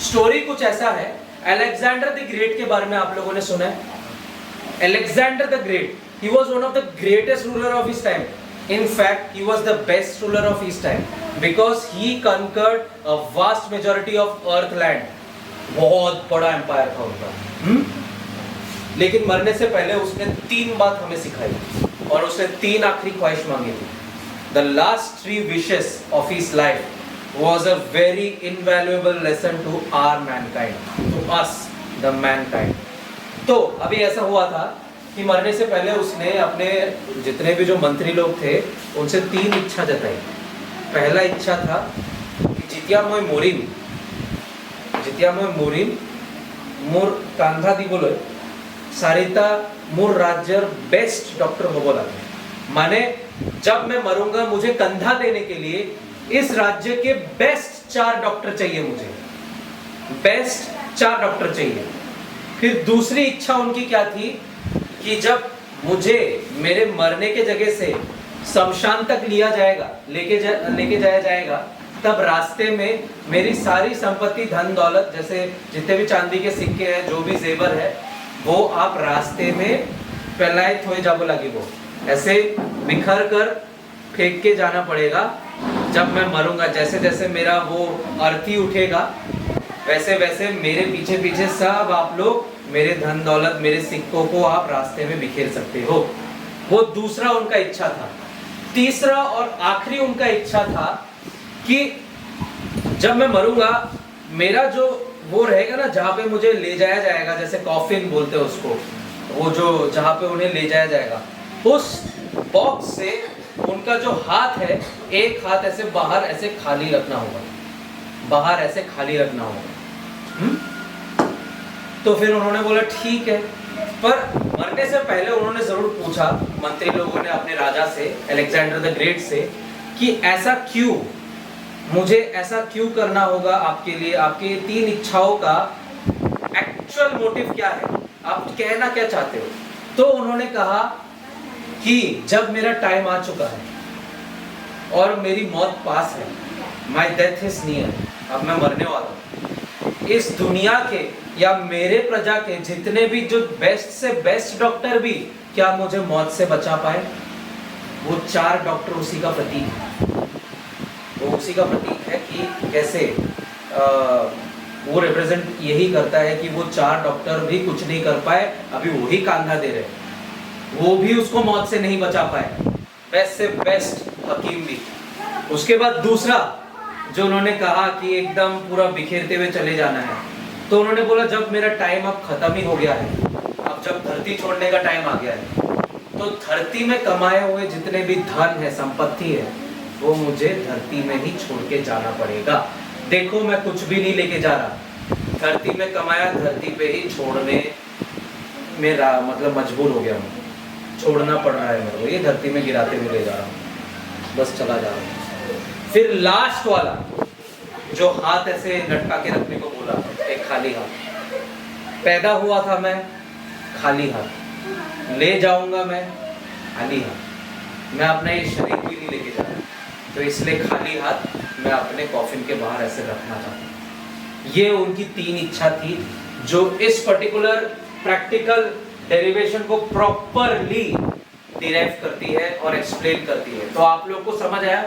Story कुछ ऐसा है, अलेक्जेंडर द ग्रेट के बारे में आप लोगों ने सुना है। Alexander the great, he was one of the greatest ruler of his time. In fact, he was the best ruler of his time because he conquered a vast majority of earth land. बहुत बड़ा empire था उनका। लेकिन मरने से पहले उसने 3 बात हमें सिखाई और उसने 3 आखिरी ख्वाहिश मांगी थी। The last 3 wishes of his life was a very invaluable lesson to our mankind, to us, the mankind. तो अभी ऐसा हुआ था कि मरने से पहले उसने अपने जितने भी जो मंत्री लोग थे उनसे 3 इच्छा जताई। पहला इच्छा था कि जितिया मोरिम मोर कांधा दी बोलो सारिता मोर राज्यर बेस्ट डॉक्टर हो बोला, माने जब मैं मरूंगा मुझे कंधा देने के लिए इस राज्य के बेस्ट 4 डॉक्टर चाहिए, मुझे बेस्ट 4 डॉक्टर चाहिए। फिर दूसरी इच्छा उनकी क्या थी कि जब मुझे मेरे मरने के जगह से शमशान तक लेके जाया जाएगा, तब रास्ते में मेरी सारी संपत्ति धन दौलत जैसे जितने भी चांदी के सिक्के हैं, जो भी जेवर है, वो आप रास्ते में फैलाए थोड़े जाबो लगी, वो ऐसे बिखर कर फेंक के जाना पड़ेगा। जब मैं मरूंगा जैसे जैसे मेरा वो अर्थी उठेगा वैसे वैसे मेरे पीछे पीछे सब आप लोग मेरे धन दौलत मेरे सिक्कों को आप रास्ते में बिखेर सकते हो। वो दूसरा उनका इच्छा था। तीसरा और आखिरी उनका इच्छा था कि जब मैं मरूंगा मेरा जो वो रहेगा ना, जहाँ पे मुझे ले जाया जाएगा, जैसे कॉफिन बोलते हैं उसको, वो जो जहाँ पे उन्हें ले जाया जाएगा, उस बॉक्स से उनका जो हाथ है, एक हाथ ऐसे बाहर ऐसे खाली रखना होगा, बाहर ऐसे खाली रखना होगा। तो फिर उन्होंने बोला ठीक है, पर मरने से पहले उन्होंने जरूर पूछा मंत्री लोगों ने अपने राजा से, अलेक्जेंडर द ग्रेट से, कि ऐसा क्यों, मुझे ऐसा क्यों करना होगा आपके लिए, आपकी 3 इच्छाओं का एक्चुअल मोटिव क्या है, आप कहना क्या चाहते हो। तो उन्होंने कहा कि जब मेरा टाइम आ चुका है और मेरी मौत पास है, माई डेथ इज नियर, अब मैं मरने वाला हूँ, इस दुनिया के या मेरे प्रजा के जितने भी जो बेस्ट से बेस्ट डॉक्टर भी क्या मुझे मौत से बचा पाए। वो 4 डॉक्टर उसी का प्रतीक है, वो उसी का प्रतीक है कि कैसे वो रिप्रेजेंट यही करता है कि वो 4 डॉक्टर भी कुछ नहीं कर पाए, अभी वही कांधा दे रहे, वो भी उसको मौत से नहीं बचा पाए, बेस्ट से बेस्ट हकीम भी। उसके बाद दूसरा जो उन्होंने कहा कि एकदम पूरा बिखेरते हुए चले जाना है, तो उन्होंने बोला जब मेरा टाइम अब खत्म ही हो गया है, अब जब धरती छोड़ने का टाइम आ गया है, तो धरती में कमाए हुए जितने भी धन है, संपत्ति है, वो मुझे धरती में ही छोड़ के जाना पड़ेगा। देखो मैं कुछ भी नहीं लेके जा रहा, धरती में कमाया धरती पे ही छोड़ने में मतलब मजबूर हो गया हूँ, छोड़ना पड़ रहा है मेरे को, ये धरती में गिराते हुए ले जा रहा हूँ, बस चला जा रहा हूँ। फिर लास्ट वाला जो हाथ ऐसे लटका के रखने को बोला, एक खाली हाथ, पैदा हुआ था मैं खाली हाथ, ले जाऊंगा मैं खाली हाथ, मैं अपना ये शरीर भी नहीं लेके जा रहा, तो इसलिए खाली हाथ मैं अपने कॉफिन के बाहर ऐसे रखना चाहता हूँ। ये उनकी 3 इच्छा थी जो इस पर्टिकुलर प्रैक्टिकल डेरिवेशन को प्रॉपरली डिराइव करती है और एक्सप्लेन करती है। तो आप लोग को समझ आया?